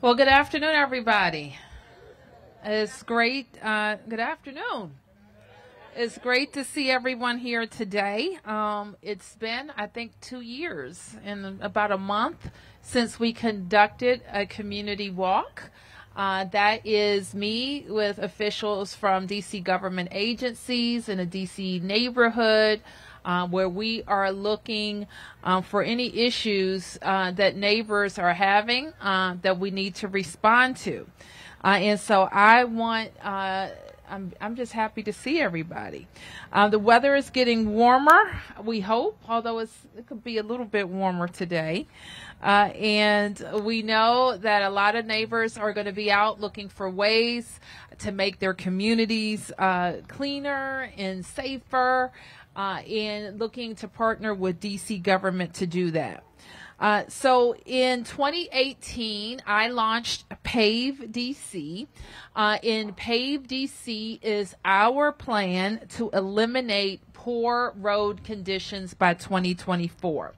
Well, good afternoon, everybody. It's great. Good afternoon. It's great to see everyone here today. It's been, I think, 2 years and about a month since we conducted a community walk. That is me with officials from DC government agencies in the DC neighborhood, where we are looking for any issues that neighbors are having that we need to respond to. And so I'm just happy to see everybody. The weather is getting warmer, we hope, although it could be a little bit warmer today. And we know that a lot of neighbors are going to be out looking for ways to make their communities cleaner and safer, and looking to partner with DC government to do that. So in 2018, I launched Pave Dc. And Pave Dc is our plan to eliminate poor road conditions by 2024.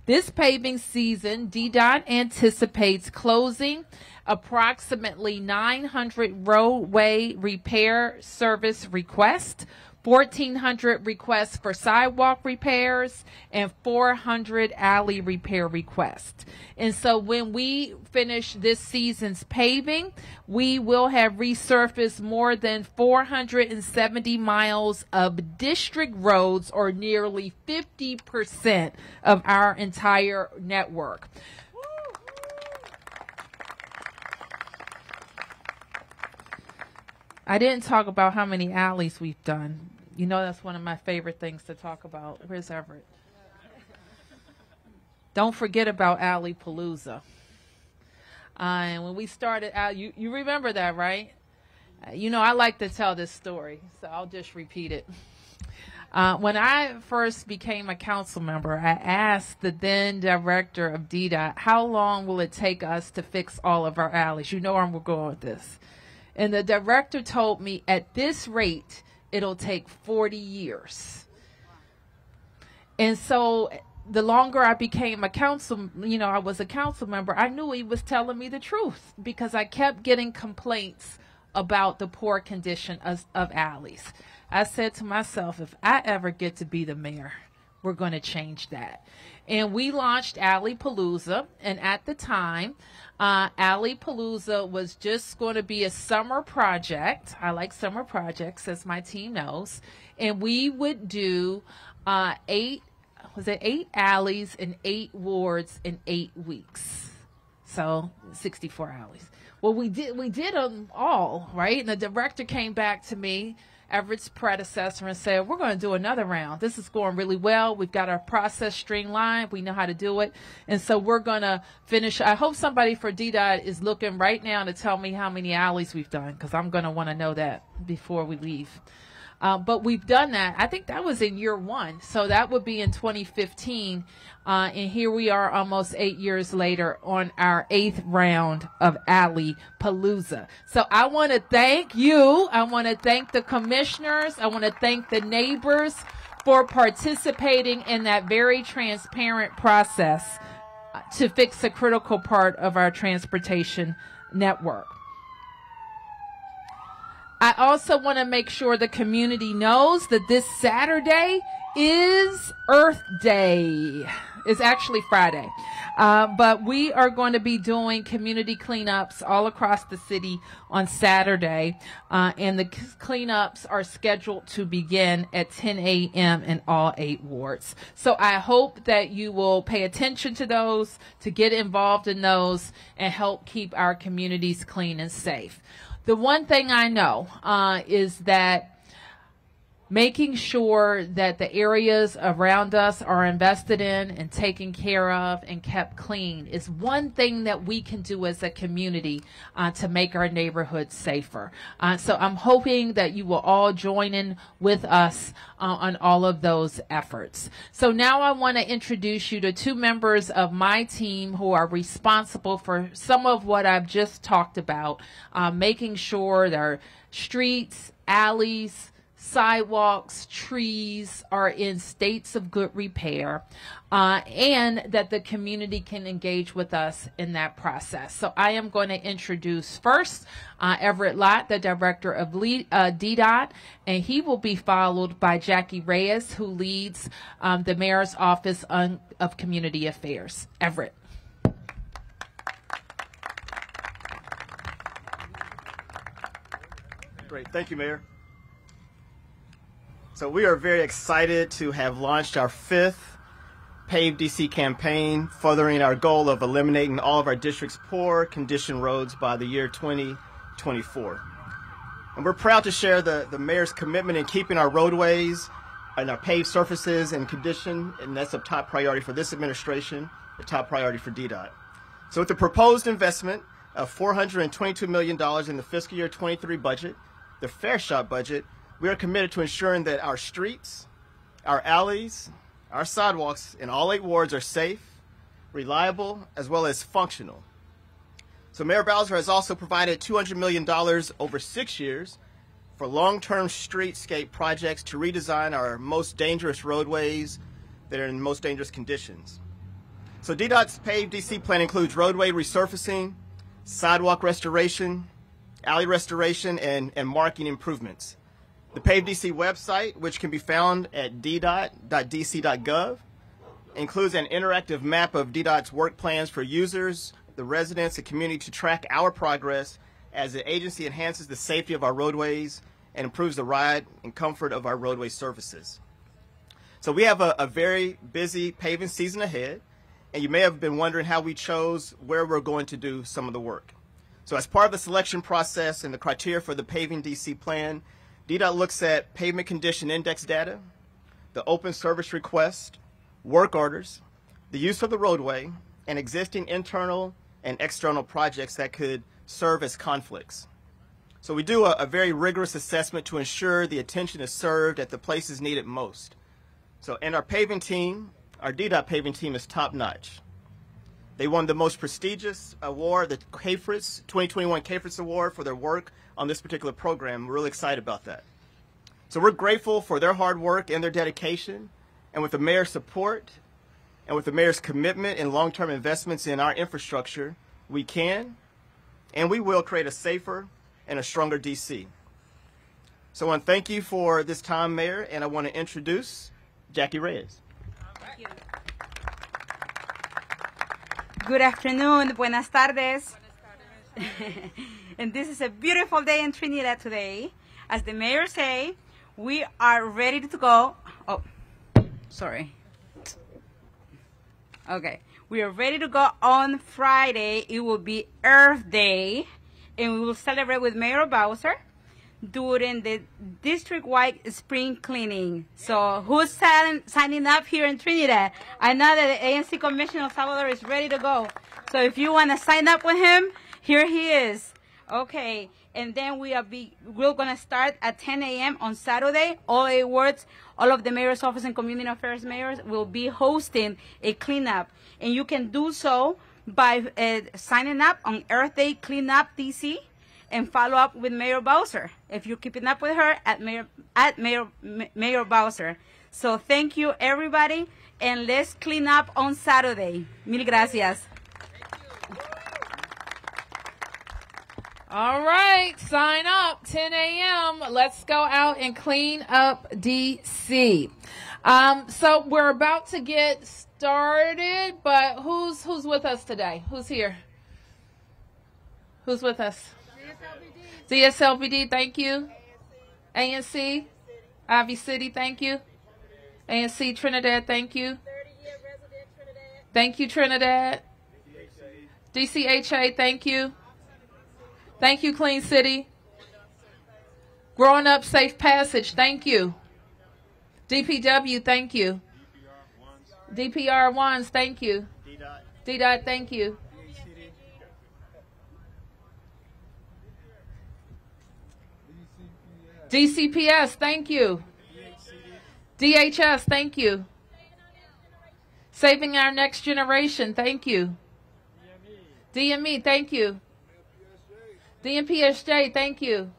This paving season, DDOT anticipates closing approximately 900 roadway repair service requests, 1,400 requests for sidewalk repairs, and 400 alley repair requests. And so when we finish this season's paving, we will have resurfaced more than 470 miles of district roads, or nearly 50% of our entire network. I didn't talk about how many alleys we've done. You know, that's one of my favorite things to talk about. Where's Everett? Don't forget about Alley Palooza. And when we started out, you remember that, right? You know, I like to tell this story, so I'll just repeat it. When I first became a council member, I asked the then director of DDOT, how long will it take us to fix all of our alleys? You know where we're going with this. And the director told me, at this rate, it'll take 40 years. And so the longer I became a I was a council member, I knew he was telling me the truth, because I kept getting complaints about the poor condition of alleys. I said to myself, if I ever get to be the mayor, we're going to change that. And we launched Alley Palooza, and at the time, Alley Palooza was just going to be a summer project. I like summer projects, as my team knows. And we would do 8 alleys in 8 wards in 8 weeks. So 64 alleys. Well, we did them all, right? And the director came back to me, Everett's predecessor, and said, we're going to do another round. This is going really well. We've got our process streamlined. We know how to do it. And so we're going to finish. I hope somebody for DDOT is looking right now to tell me how many alleys we've done, because I'm going to want to know that before we leave. But we've done that. I think that was in year 1. So that would be in 2015. And here we are almost 8 years later on our 8th round of Alley Palooza. So I want to thank you. I want to thank the commissioners. I want to thank the neighbors for participating in that very transparent process to fix a critical part of our transportation network. I also want to make sure the community knows that this Saturday is Earth Day. It's actually Friday. But we are going to be doing community cleanups all across the city on Saturday. And the cleanups are scheduled to begin at 10 a.m. in all 8 wards. So I hope that you will pay attention to those, to get involved in those, and help keep our communities clean and safe. The one thing I know is that making sure that the areas around us are invested in and taken care of and kept clean is one thing that we can do as a community to make our neighborhoods safer. So I'm hoping that you will all join in with us on all of those efforts. So now I want to introduce you to 2 members of my team who are responsible for some of what I've just talked about, making sure there are streets, alleys, sidewalks, trees are in states of good repair, and that the community can engage with us in that process. So I am going to introduce first Everett Lott, the director of DDOT, and he will be followed by Jackie Reyes, who leads the Mayor's Office of Community Affairs. Everett. Great. Thank you, Mayor. So we are very excited to have launched our 5th Pave DC campaign, furthering our goal of eliminating all of our district's poor condition roads by the year 2024. And we're proud to share the Mayor's commitment in keeping our roadways and our paved surfaces in condition, and that's a top priority for this administration, a top priority for DDOT. So with the proposed investment of $422 million in the fiscal year 23 budget, the Fair Shot budget, we are committed to ensuring that our streets, our alleys, our sidewalks in all 8 wards are safe, reliable, as well as functional. So Mayor Bowser has also provided $200 million over 6 years for long-term streetscape projects to redesign our most dangerous roadways that are in most dangerous conditions. So DDOT's Pave DC plan includes roadway resurfacing, sidewalk restoration, alley restoration, and marking improvements. The Pave DC website, which can be found at Mayor.dc.gov, includes an interactive map of DDOT's work plans for users, the residents, and community to track our progress as the agency enhances the safety of our roadways and improves the ride and comfort of our roadway surfaces. So we have a very busy paving season ahead, and you may have been wondering how we chose where we're going to do some of the work. So as part of the selection process and the criteria for the Paving DC plan, DDOT looks at pavement condition index data, the open service request, work orders, the use of the roadway, and existing internal and external projects that could serve as conflicts. So we do a very rigorous assessment to ensure the attention is served at the places needed most. So and our paving team, our DDOT paving team is top notch. They won the most prestigious award, the CAFRIS 2021 CAFRIS Award, for their work on this particular program. We're really excited about that. So we're grateful for their hard work and their dedication, and with the Mayor's support and with the Mayor's commitment and long-term investments in our infrastructure, we can and we will create a safer and a stronger DC. So I want to thank you for this time, Mayor, and I want to introduce Jackie Reyes. Thank you. Good afternoon, buenas tardes. And this is a beautiful day in Trinidad today. As the mayor say, we are ready to go. Oh, sorry. Okay, we are ready to go on Friday. It will be Earth Day, and we will celebrate with Mayor Bowser during the district-wide spring cleaning. So who's signing up here in Trinidad? I know that the ANC Commissioner of Salvador is ready to go. So if you want to sign up with him, here he is. Okay, and then we're going to start at 10 a.m. on Saturday. All 8 wards, all of the Mayor's Office and Community Affairs mayors will be hosting a cleanup. And you can do so by signing up on Earth Day Cleanup DC and follow up with Mayor Bowser. If you're keeping up with her, at Mayor Bowser. So thank you, everybody, and let's clean up on Saturday. Mil gracias. All right, sign up, 10 a.m. Let's go out and clean up DC. So we're about to get started, but who's with us today? Who's here? Who's with us? DSLBD, thank you. ANC, Ivy City, thank you. ANC Trinidad, thank you. 30-year resident Trinidad. Thank you, Trinidad. DCHA, thank you. Thank you, Clean City. Growing Up Safe Passage, thank you. DPW, thank you. DPR ones, thank you. DDOT, thank you. DCPS, thank you. DHS, thank you. Saving Our Next Generation, thank you. DME, thank you. DMPSJ, thank you.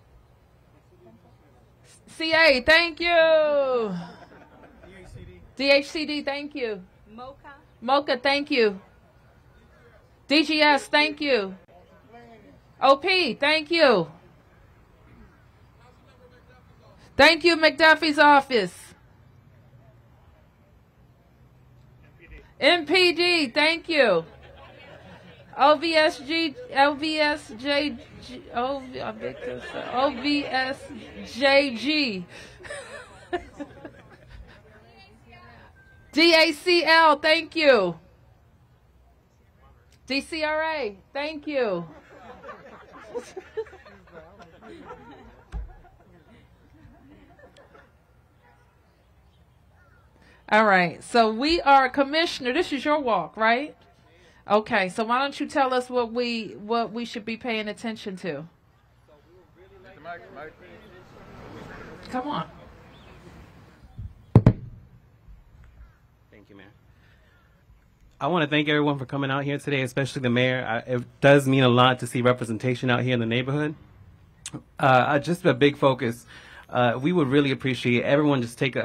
CA, thank you. DHCD, thank you. Mocha, thank you. DGS, thank you. OP, thank you. Thank you, McDuffie's office. MPD, thank you. OVSJG. DACL, thank you. DCRA, thank you. All right, so we are Commissioner. This is your walk, right? Okay, so why don't you tell us what we should be paying attention to? Come on. Thank you, Mayor. I want to thank everyone for coming out here today, especially the mayor. It does mean a lot to see representation out here in the neighborhood. Just a big focus. We would really appreciate everyone just take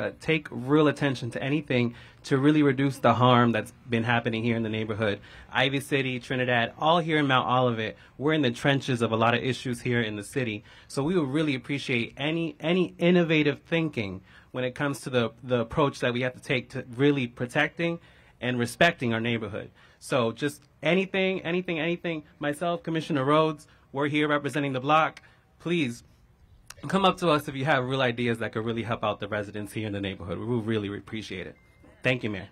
real attention to anything to really reduce the harm that's been happening here in the neighborhood. Ivy City, Trinidad, all here in Mount Olivet, we're in the trenches of a lot of issues here in the city. So we would really appreciate any innovative thinking when it comes to the approach that we have to take to really protecting and respecting our neighborhood. So just anything. Myself, Commissioner Rhodes, we're here representing the block. Please come up to us if you have real ideas that could really help out the residents here in the neighborhood. We will really appreciate it. Thank you, Mayor.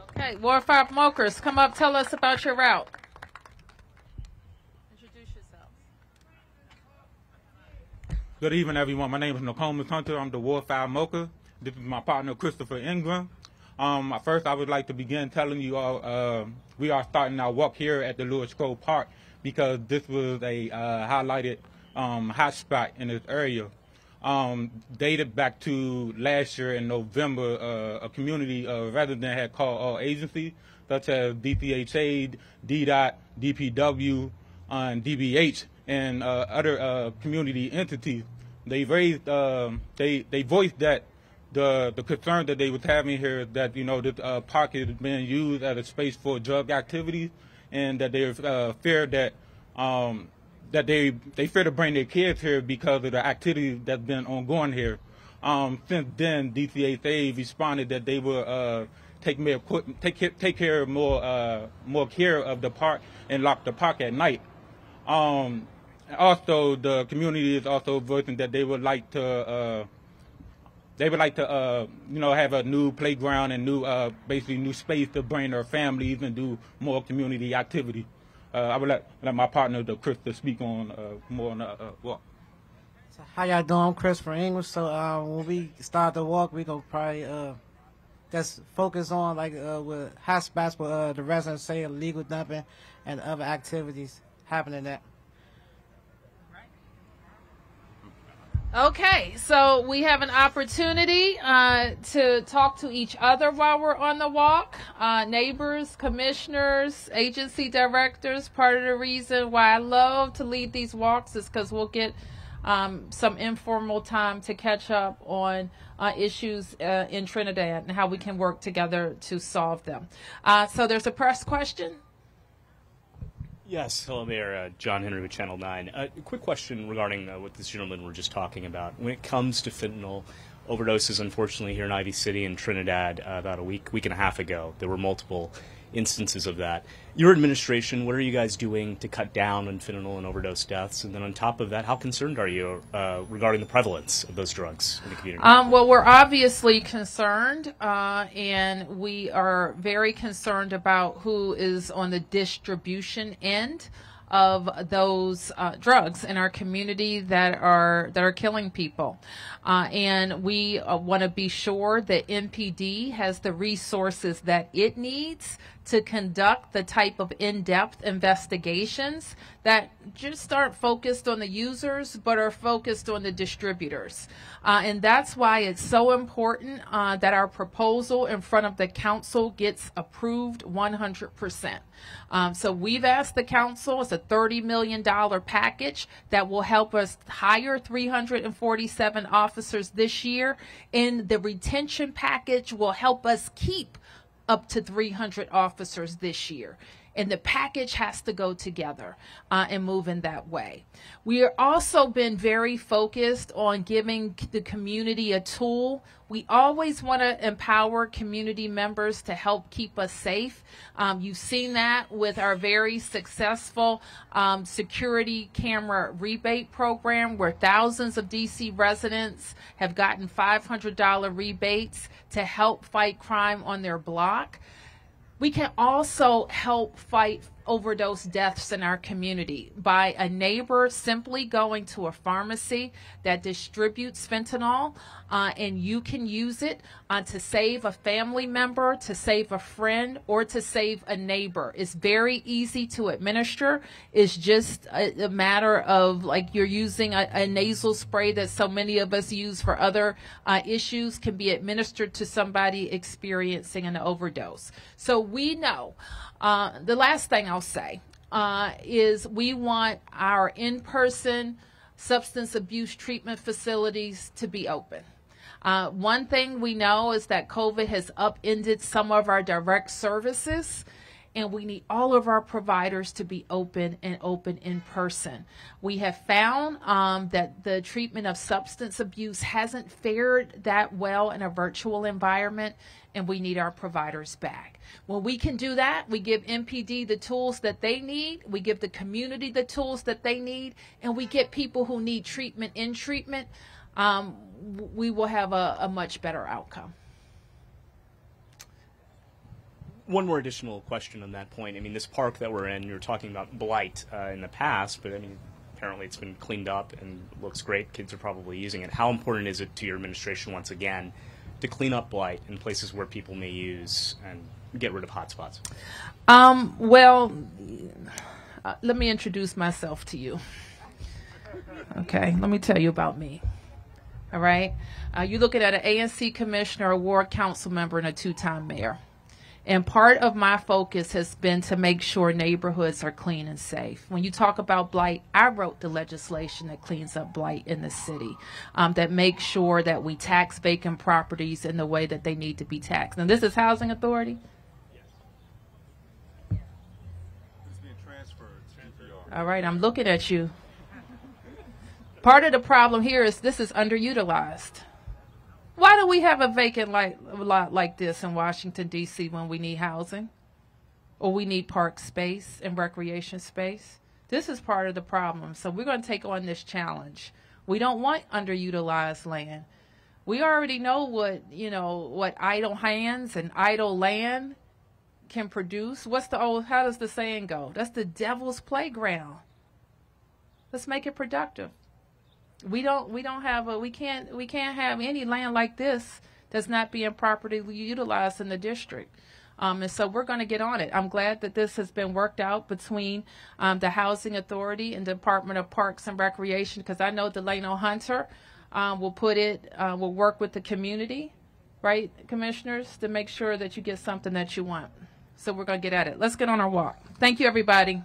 Okay, Ward 5 Mokers, come up, tell us about your route. Introduce yourself. Good evening, everyone. My name is Nokomis Hunter. I'm the Ward 5 Mocha. This is my partner, Christopher Ingram. First, I would like to begin telling you all we are starting our walk here at the Lewis Cove Park because this was a highlighted hot spot in this area. Dated back to last year in November, a community resident had called all agencies such as DPHA, DDOT, DPW, and DBH, and other community entities. They raised, they voiced that the concern that they was having here is that this park is being used as a space for drug activities, and that they fear that. That they fear to bring their kids here because of the activity that's been ongoing here. Since then, DCHA responded that they will take care of more care of the park and lock the park at night. Also, the community is also voicing that they would like to have a new playground and basically new space to bring their families and do more community activity. I would let my partner, Chris, to speak on more on the walk. So how y'all doing? I'm Christopher English. So when we start the walk, we gonna probably just focus on with hot spots where the residents say illegal dumping and other activities happening there. Okay, so we have an opportunity to talk to each other while we're on the walk. Neighbors, commissioners, agency directors. Part of the reason why I love to lead these walks is because we'll get some informal time to catch up on issues in Trinidad and how we can work together to solve them. So there's a press question. Yes, hello there, John Henry with Channel 9. A quick question regarding what this gentleman were just talking about. When it comes to fentanyl overdoses, unfortunately, here in Ivy City and Trinidad, about a week and a half ago, there were multiple instances of that. Your administration, what are you guys doing to cut down on fentanyl and overdose deaths? And then on top of that, how concerned are you regarding the prevalence of those drugs in the community? Well, we're obviously concerned, and we are very concerned about who is on the distribution end of those drugs in our community that are killing people, and we want to be sure that MPD has the resources that it needs to conduct the type of in-depth investigations that just aren't focused on the users, but are focused on the distributors. And that's why it's so important that our proposal in front of the council gets approved 100%. So we've asked the council, it's a $30 million package that will help us hire 347 officers this year, and the retention package will help us keep up to 300 officers this year. And the package has to go together and move in that way. We are also been very focused on giving the community a tool. We always want to empower community members to help keep us safe. You've seen that with our very successful security camera rebate program, where thousands of DC residents have gotten $500 rebates to help fight crime on their block. We can also help fight overdose deaths in our community by a neighbor simply going to a pharmacy that distributes fentanyl, and you can use it to save a family member, to save a friend, or to save a neighbor. It's very easy to administer. It's just a matter of, like, you're using a nasal spray that so many of us use for other issues, can be administered to somebody experiencing an overdose. So we know, the last thing I'll say is we want our in-person substance abuse treatment facilities to be open. One thing we know is that COVID has upended some of our direct services, and we need all of our providers to be open and open in person. We have found that the treatment of substance abuse hasn't fared that well in a virtual environment, and we need our providers back. When we can do that, we give MPD the tools that they need, we give the community the tools that they need, and we get people who need treatment in treatment, we will have a much better outcome. One more additional question on that point. I mean, this park that we're in, you were talking about blight in the past, but I mean, apparently it's been cleaned up and looks great. Kids are probably using it. How important is it to your administration, once again, to clean up blight in places where people may use and get rid of hotspots? Let me introduce myself to you. Okay, let me tell you about me. All right, you're looking at an ANC commissioner, a ward council member, and a two-time mayor. And part of my focus has been to make sure neighborhoods are clean and safe. When you talk about blight, I wrote the legislation that cleans up blight in the city, that makes sure that we tax vacant properties in the way that they need to be taxed. Now, this is Housing Authority? Yes. It's being transferred to NPR. All right, I'm looking at you. Part of the problem here is this is underutilized. Why do we have a vacant lot like this in Washington, D.C. when we need housing? Or we need park space and recreation space? This is part of the problem. So we're going to take on this challenge. We don't want underutilized land. We already know what idle hands and idle land can produce. How does the saying go? That's the devil's playground. Let's make it productive. We can't have any land like this that's not being properly utilized in the district. And so we're going to get on it. I'm glad that this has been worked out between the Housing Authority and the Department of Parks and Recreation, because I know Delano Hunter will work with the community, right, commissioners, to make sure that you get something that you want. So we're going to get at it. Let's get on our walk. Thank you, everybody.